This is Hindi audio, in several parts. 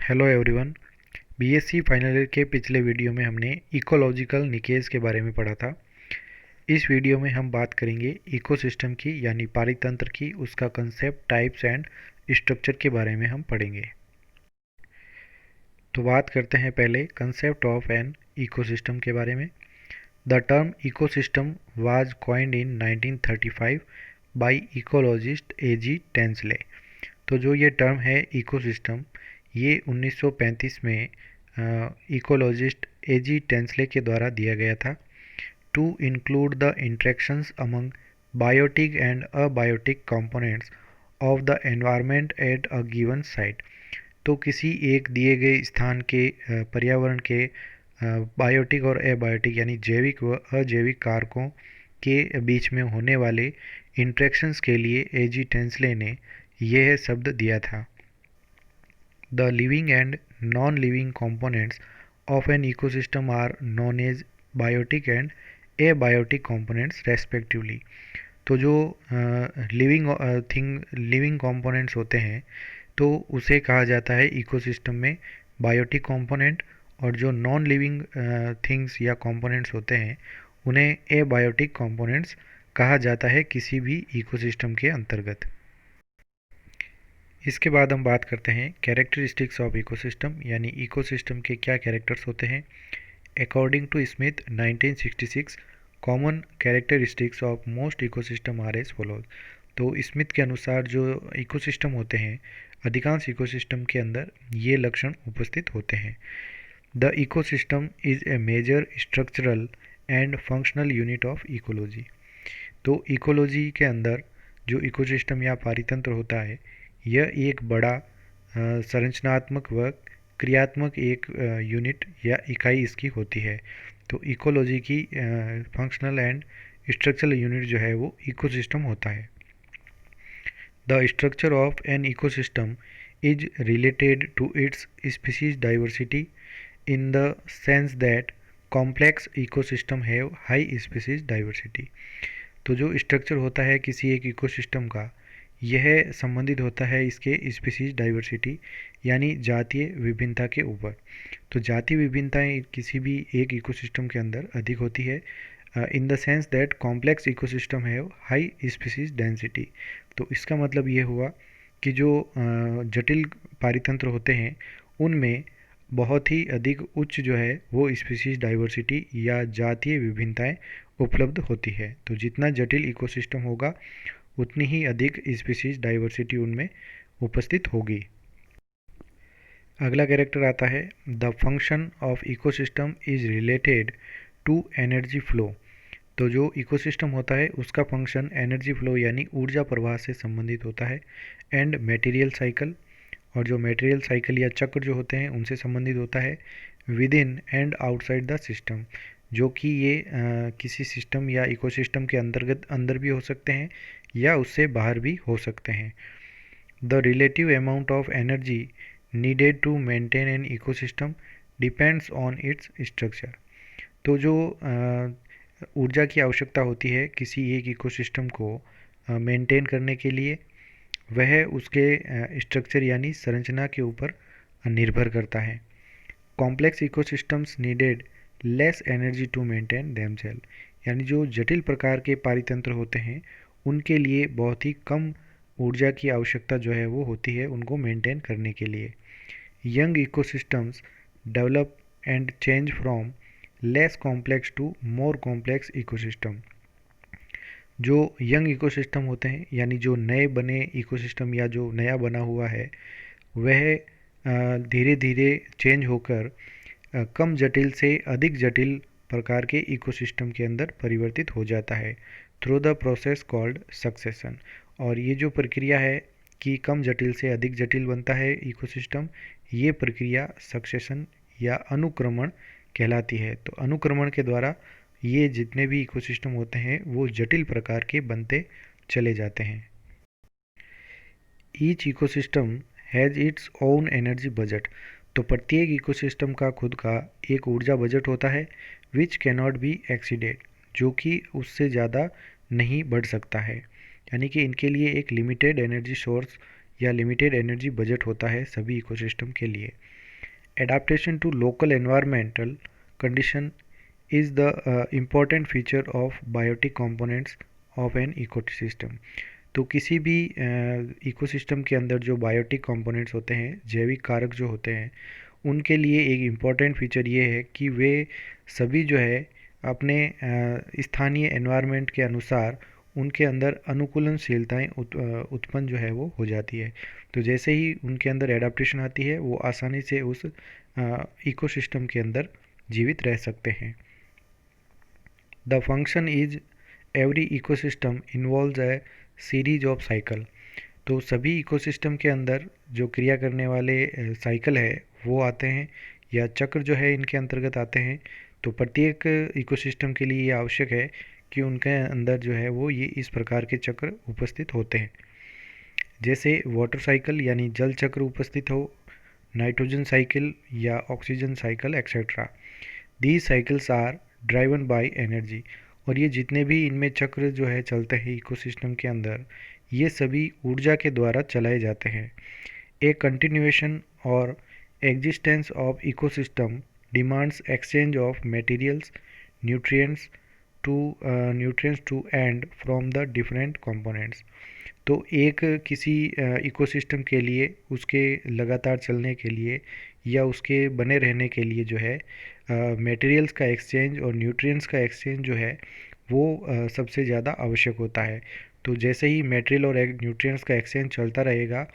Hello everyone. BSc final year के पिछले वीडियो में हमने इकोलॉजिकल निकेज के बारे में पढ़ा था। इस वीडियो में हम बात करेंगे इकोसिस्टम की यानी पारितंत्र की, उसका कंसेप्ट, टाइप्स एंड स्ट्रक्चर के बारे में हम पढ़ेंगे। तो बात करते हैं पहले कंसेप्ट ऑफ एन इकोसिस्टम के बारे में। The term ecosystem was coined in 1935 by ecologist A G Tansley. तो जो ये टर्म है इकोसिस्टम, ये 1935 में इकोलॉजिस्ट एजी टेंसले के द्वारा दिया गया था। To include the interactions among biotic and abiotic components of the environment at a given site. तो किसी एक दिए गए स्थान के पर्यावरण के बायोटिक और एबायोटिक यानी जैविक व अजैविक कारकों के बीच में होने वाले इंटरेक्शंस के लिए एजी टेंसले ने यह शब्द दिया था। The living and non-living components of an ecosystem are known as biotic and abiotic components respectively। तो जो लिविंग कंपोनेंट्स होते हैं तो उसे कहा जाता है इकोसिस्टम में बायोटिक कंपोनेंट, और जो नॉन लिविंग थिंग्स या कंपोनेंट्स होते हैं उन्हें एबायोटिक कंपोनेंट्स कहा जाता है किसी भी इकोसिस्टम के अंतर्गत। इसके बाद हम बात करते हैं कैरेक्टरिस्टिक्स ऑफ इकोसिस्टम, यानी इकोसिस्टम के क्या कैरेक्टर्स होते हैं। According to Smith 1966, common characteristics of most ecosystem are as follows. तो स्मिथ के अनुसार जो इकोसिस्टम होते हैं, अधिकांश इकोसिस्टम के अंदर ये लक्षण उपस्थित होते हैं। The ecosystem is a major structural and functional unit of ecology. तो इकोलॉजी के अंदर जो इकोसिस्टम या पारितंत्र होता है, यह एक बड़ा संरचनात्मक व क्रियात्मक एक यूनिट या इकाई इसकी होती है। तो इकोलॉजी की फंक्शनल एंड स्ट्रक्चरल यूनिट जो है वो इकोसिस्टम होता है। The structure of an ecosystem is related to its species diversity in the sense that complex ecosystem have high species diversity. तो जो स्ट्रक्चर होता है किसी एक इकोसिस्टम का, यह संबंधित होता है इसके स्पीशीज डाइवर्सिटी यानी जातीय विभिन्नता के ऊपर। तो जातीय विभिन्नताएं किसी भी एक इकोसिस्टम के अंदर अधिक होती है इन the sense that complex ecosystem have high species density. तो इसका मतलब ये हुआ कि जो जटिल पारितंत्र होते हैं उनमें बहुत ही अधिक उच्च जो है वो स्पीशीज डाइवर्सिटी या जातीय विभिन्नताएं उपलब्ध होती है। तो जितना जटिल इकोसिस्टम होगा उतनी ही अधिक स्पीशीज डाइवर्सिटी उनमें उपस्थित होगी। अगला कैरेक्टर आता है the function of ecosystem is related to energy flow. तो जो इकोसिस्टम होता है उसका फंक्शन एनर्जी फ्लो यानी ऊर्जा प्रवाह से संबंधित होता है, एंड मटेरियल साइकिल, और जो मटेरियल साइकिल या चक्र जो होते हैं उनसे संबंधित होता है, with in and outside the system, जो कि ये किसी सिस्टम या इकोसिस्टम के अंदर भी हो सकते हैं या उससे बाहर भी हो सकते हैं। The relative amount of energy needed to maintain an ecosystem depends on its structure. तो जो ऊर्जा की आवश्यकता होती है किसी एक इकोसिस्टम को मेंटेन करने के लिए, वह उसके स्ट्रक्चर यानी संरचना के ऊपर निर्भर करता है। Complex ecosystems needed less energy to maintain themselves, यानी जो जटिल प्रकार के पारितंत्र होते हैं उनके लिए बहुत ही कम ऊर्जा की आवश्यकता जो है वो होती है उनको मेंटेन करने के लिए। Young ecosystems develop and change from less complex to more complex ecosystem. जो यंग इकोसिस्टम होते हैं यानी जो नए बने इकोसिस्टम या जो नया बना हुआ है, वह धीरे धीरे चेंज होकर कम जटिल से अधिक जटिल प्रकार के इकोसिस्टम के अंदर परिवर्तित हो जाता है through the process called succession. और ये जो प्रक्रिया है कि कम जटिल से अधिक जटिल बनता है इकोसिस्टम, ये प्रक्रिया सक्सेशन या अनुक्रमण कहलाती है। तो अनुक्रमण के द्वारा ये जितने भी इकोसिस्टम होते हैं वो जटिल प्रकार के बनते चले जाते हैं। Each ecosystem has its own energy budget. तो प्रत्येक इकोसिस्टम का खुद का एक ऊर्जा बजट होता है, विच कैनॉट बी एक्सीडेड, जो कि उससे ज़्यादा नहीं बढ़ सकता है। यानी कि इनके लिए एक लिमिटेड एनर्जी सोर्स या लिमिटेड एनर्जी बजट होता है सभी इकोसिस्टम के लिए। Adaptation to local environmental condition is the important feature of biotic components of an ecosystem. तो किसी भी इकोसिस्टम के अंदर जो बायोटिक कंपोनेंट्स होते हैं, जैविक कारक जो होते हैं, उनके लिए एक इम्पॉर्टेंट फीचर ये है कि वे सभी जो है अपने स्थानीय एनवायरनमेंट के अनुसार उनके अंदर अनुकूलनशीलताएं उत्पन्न जो है वो हो जाती है। तो जैसे ही उनके अंदर एडाप्टेशन आती है वो आसानी से उस इकोसिस्टम के अंदर जीवित रह सकते हैं। The function is every ecosystem involves A series of cycle. तो सभी इकोसिस्टम के अंदर जो क्रिया करने वाले साइकिल है वो आते हैं या चक्र जो है इनके अंतर्गत आते हैं। तो प्रत्येक इकोसिस्टम के लिए ये आवश्यक है कि उनके अंदर जो है वो ये इस प्रकार के चक्र उपस्थित होते हैं। जैसे वाटर साइकिल यानी जल चक्र उपस्थित हो, नाइट्रोजन साइकिल या oxygen cycle etcetera. These cycles are driven by energy. और ये जितने भी इनमें चक्र जो है चलते हैं इकोसिस्टम के अंदर, ये सभी ऊर्जा के द्वारा चलाए जाते हैं। ए कंटिन्यूएशन और existence of ecosystem demands exchange of materials, nutrients to and from the different components. तो एक किसी इकोसिस्टम के लिए उसके लगातार चलने के लिए या उसके बने रहने के लिए जो है मटेरियल्स का एक्सचेंज और न्यूट्रिएंट्स का एक्सचेंज जो है वो सबसे ज़्यादा आवश्यक होता है। तो जैसे ही मटेरियल और न्यूट्रिएंट्स का एक्सचेंज चलता रहेगा,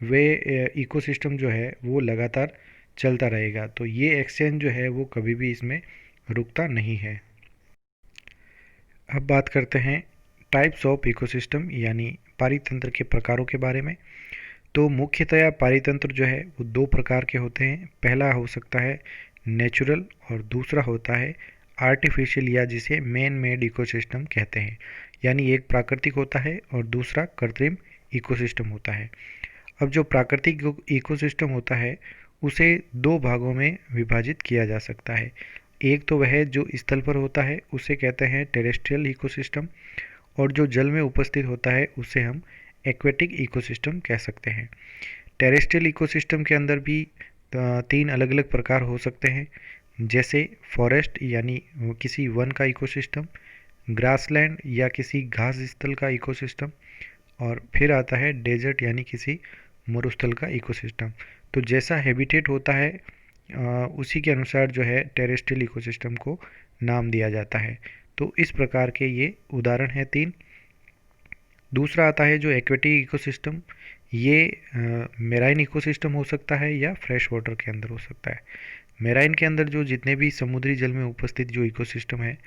वे इकोसिस्टम जो है वो लगातार चलता रहेगा। तो ये एक्सचेंज जो है वो कभी भी इसमें रुकता नहीं है। अब बात करते हैं टाइप्स ऑफ इकोसिस्टम यानी पारितंत्र के प्रकारों के बारे में। तो मुख्यतया पारितंत्र जो है वो दो प्रकार के होते हैं। पहला हो सकता है नेचुरल और दूसरा होता है आर्टिफिशियल या जिसे मैन मेड इकोसिस्टम कहते हैं। यानी एक प्राकृतिक होता है और दूसरा कृत्रिम इकोसिस्टम होता है। अब जो प्राकृतिक इकोसिस्टम होता है उसे दो भागों में विभाजित किया जा सकता है। एक तो वह जो स्थल पर होता है उसे कहते हैं टेरेस्ट्रियल इकोसिस्टम, और जो जल में उपस्थित होता है उसे हम एक्वेटिक इकोसिस्टम कह सकते हैं। टेरेस्ट्रियल इकोसिस्टम के अंदर भी तीन अलग अलग प्रकार हो सकते हैं, जैसे फॉरेस्ट यानी किसी वन का इकोसिस्टम, ग्रासलैंड या किसी घास स्थल का इकोसिस्टम, और फिर आता है डेजर्ट यानी किसी मरुस्थल का इकोसिस्टम। तो जैसा हैबिटेट होता है उसी के अनुसार जो है टेरेस्ट्रियल इकोसिस्टम को नाम दिया जाता है। तो इस प्रकार के ये उदाहरण हैं तीन। दूसरा आता है जो एक्वेटिक इकोसिस्टम। ये मेराइन इकोसिस्टम हो सकता है या फ्रेश वाटर के अंदर हो सकता है। मेराइन के अंदर जो जितने भी समुद्री जल में उपस्थित जो इकोसिस्टम है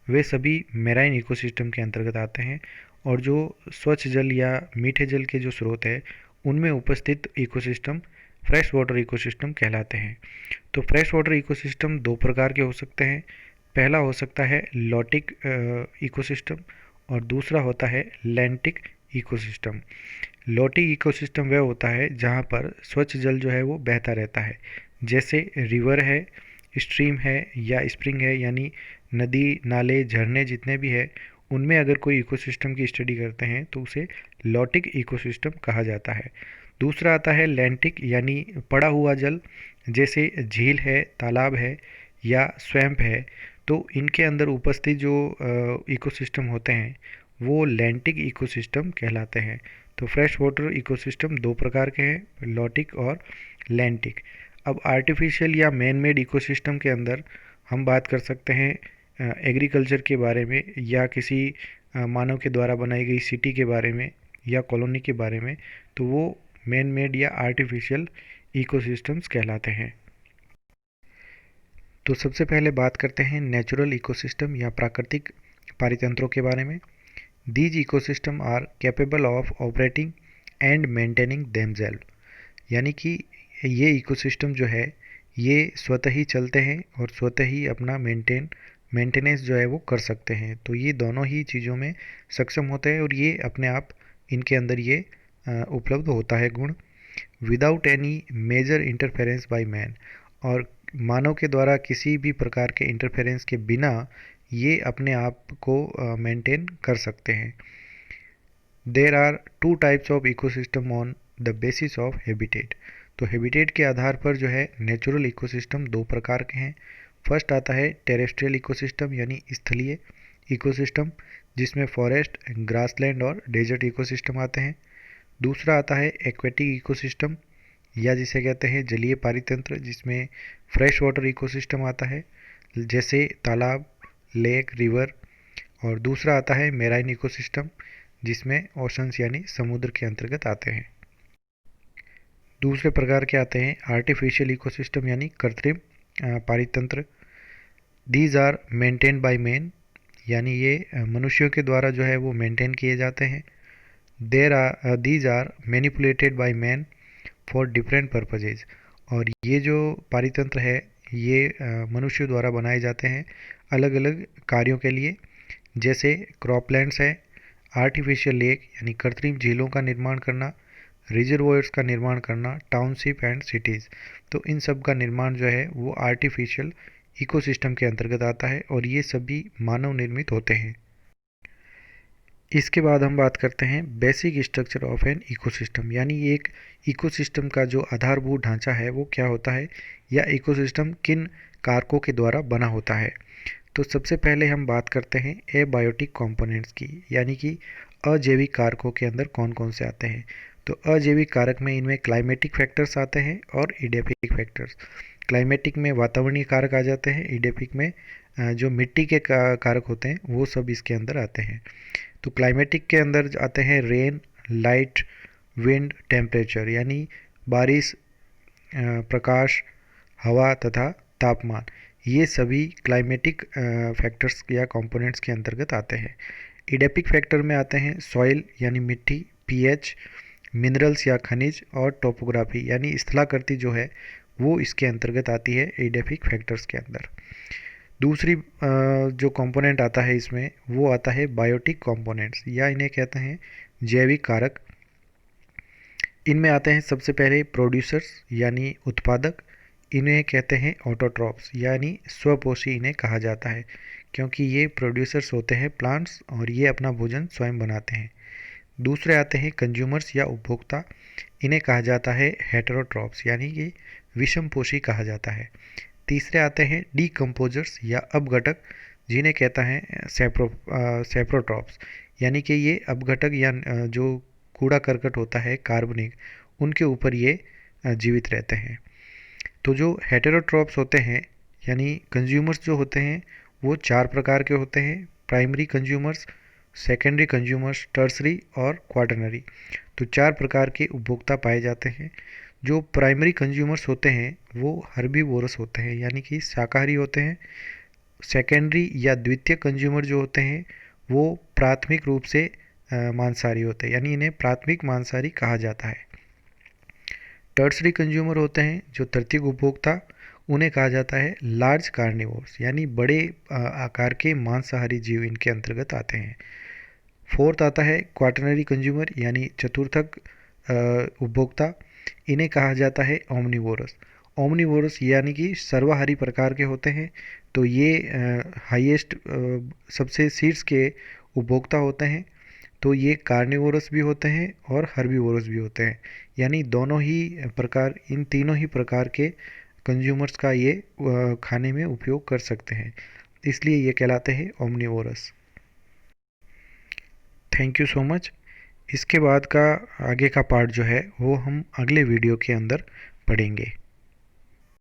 वे सभी मेराइन इकोसिस्टम के अंतर्गत आते हैं, और जो स्वच्छ जल या मीठे जल के जो स्रोत है उनमें उपस्थित इकोसिस्टम फ्रेश वाटर इकोसिस्टम कहलाते हैं। तो फ्रेश वाटर इकोसिस्टम दो प्रकार के हो सकते हैं। पहला हो सकता है लॉटिक इकोसिस्टम और दूसरा होता है लैंटिक इकोसिस्टम। लॉटिक इकोसिस्टम वह होता है जहाँ पर स्वच्छ जल जो है वो बहता रहता है, जैसे रिवर है, स्ट्रीम है या स्प्रिंग है, यानी नदी नाले झरने जितने भी है उनमें अगर कोई इकोसिस्टम की स्टडी करते हैं तो उसे लॉटिक इकोसिस्टम कहा जाता है। दूसरा आता है लैंटिक यानी पड़ा हुआ जल, जैसे झील है, तालाब है या स्वैम्प है। तो इनके अंदर उपस्थित जो इकोसिस्टम होते हैं वो लैंटिक इकोसिस्टम कहलाते हैं। तो फ्रेश वाटर इकोसिस्टम दो प्रकार के हैं, लॉटिक और लैंटिक। अब आर्टिफिशियल या मैन मेड इकोसिस्टम के अंदर हम बात कर सकते हैं एग्रीकल्चर के बारे में या किसी मानव के द्वारा बनाई गई सिटी के बारे में या कॉलोनी के बारे में। तो वो मैन मेड या आर्टिफिशियल इकोसिस्टम्स कहलाते हैं। तो सबसे पहले बात करते हैं नेचुरल इकोसिस्टम या प्राकृतिक पारितंत्रों के बारे में। These ecosystem are capable of operating and maintaining themselves. यानी कि ये इकोसिस्टम जो है ये स्वतः ही चलते हैं और स्वतः ही अपना मेंटेनेंस जो है वो कर सकते हैं। तो ये दोनों ही चीज़ों में सक्षम होते हैं और ये अपने आप इनके अंदर ये उपलब्ध होता है गुण, without any major interference by man. और मानव के द्वारा किसी भी प्रकार के इंटरफेरेंस के बिना ये अपने आप को मेंटेन कर सकते हैं। There are two types of ecosystem on the basis of habitat. तो हैबिटेट के आधार पर जो है नेचुरल इकोसिस्टम दो प्रकार के हैं। फर्स्ट आता है टेरेस्ट्रियल इकोसिस्टम यानी स्थलीय इकोसिस्टम, जिसमें फॉरेस्ट, ग्रासलैंड और डेजर्ट इकोसिस्टम आते हैं। दूसरा आता है एक्वेटिक इकोसिस्टम या जिसे कहते हैं जलीय पारितंत्र, जिसमें फ्रेश वाटर इकोसिस्टम आता है जैसे तालाब, लेक, रिवर। और दूसरा आता है मेराइन इकोसिस्टम, जिसमें ओशंस यानी समुद्र के अंतर्गत आते हैं। दूसरे प्रकार के आते हैं आर्टिफिशियल इकोसिस्टम यानी कृत्रिम पारितंत्र। These are maintained by man, यानी ये मनुष्यों के द्वारा जो है वो मेंटेन किए जाते हैं। These are manipulated by man for different purposes, और ये जो पारितंत्र है ये मनुष्यों द्वारा बनाए जाते हैं अलग अलग कार्यों के लिए, जैसे क्रॉपलैंड्स है, आर्टिफिशियल लेक यानी कृत्रिम झीलों का निर्माण करना, रिजर्वोयर्स का निर्माण करना, टाउनशिप एंड सिटीज़। तो इन सब का निर्माण जो है वो आर्टिफिशियल इकोसिस्टम के अंतर्गत आता है और ये सभी मानव निर्मित होते हैं। इसके बाद हम बात करते हैं basic structure of an ecosystem, यानी एक इकोसिस्टम का जो आधारभूत ढांचा है वो क्या होता है या इकोसिस्टम किन कारकों के द्वारा बना होता है। तो सबसे पहले हम बात करते हैं एबायोटिक कंपोनेंट्स की, यानी कि अजैविक कारकों के अंदर कौन कौन से आते हैं। तो अजैविक कारक में इनमें क्लाइमेटिक फैक्टर्स आते हैं और इडेफिक फैक्टर्स। क्लाइमेटिक में वातावरणीय कारक आ जाते हैं, इडेफिक में जो मिट्टी के कारक होते हैं वो सब इसके अंदर आते हैं। तो क्लाइमेटिक के अंदर आते हैं रेन, लाइट, विंड, टेम्परेचर, यानी बारिश, प्रकाश, हवा तथा तापमान। ये सभी क्लाइमेटिक फैक्टर्स या कंपोनेंट्स के अंतर्गत आते हैं। इडेपिक फैक्टर में आते हैं सॉइल यानी मिट्टी, पीएच, मिनरल्स या खनिज और टोपोग्राफी यानी स्थलाकृति जो है वो इसके अंतर्गत आती है इडेपिक फैक्टर्स के अंदर। दूसरी जो कंपोनेंट आता है इसमें वो आता है बायोटिक कंपोनेंट्स या इन्हें कहते हैं जैविक कारक। इनमें आते हैं सबसे पहले प्रोड्यूसर्स यानी उत्पादक, इन्हें कहते हैं ऑटोट्रॉप्स यानी स्वपोषी इन्हें कहा जाता है, क्योंकि ये प्रोड्यूसर्स होते हैं प्लांट्स और ये अपना भोजन स्वयं बनाते हैं। दूसरे आते हैं कंज्यूमर्स या उपभोक्ता, इन्हें कहा जाता है हेटेरोट्रॉप्स यानी कि विषमपोषी कहा जाता है। तीसरे आते हैं डीकम्पोजर्स या अपघटक, जिन्हें कहता है सेप्रोट्रॉप्स, यानी कि ये अपघटक या जो कूड़ा करकट होता है कार्बनिक, उनके ऊपर ये जीवित रहते हैं। तो जो हेटेरोट्रॉप्स होते हैं यानी कंज्यूमर्स जो होते हैं वो चार प्रकार के होते हैं: primary consumers, secondary consumers, tertiary और क्वाटरनरी। तो चार प्रकार के उपभोक्ता पाए जाते हैं। जो प्राइमरी कंज्यूमर्स होते हैं वो हर्बीवोरस होते हैं यानी कि शाकाहारी होते हैं। सेकेंडरी या द्वितीय कंज्यूमर जो होते हैं वो प्राथमिक रूप से मांसाहारी होते हैं, यानी इन्हें प्राथमिक मांसाहारी कहा जाता है। टर्सरी कंज्यूमर होते हैं जो तृतीयक उपभोक्ता, उन्हें कहा जाता है लार्ज कार्निवोर्स, यानी बड़े आकार के मांसाहारी जीव इनके अंतर्गत आते हैं। फोर्थ आता है क्वाटरनरी कंज्यूमर यानी चतुर्थक उपभोक्ता, इन्हें कहा जाता है ओमनिवोरस। ओमनिवोरस यानी कि सर्वाहारी प्रकार के होते हैं। तो ये हाईएस्ट सबसे सीड्स के उपभोक्ता होते हैं। तो ये कार्निवोरस भी होते हैं और हर्बीवोरस भी होते हैं, यानी दोनों ही प्रकार, इन तीनों ही प्रकार के कंज्यूमर्स का ये खाने में उपयोग कर सकते हैं, इसलिए ये कहलाते हैं omnivorous. Thank you so much. इसके बाद का आगे का पार्ट जो है वो हम अगले वीडियो के अंदर पढ़ेंगे।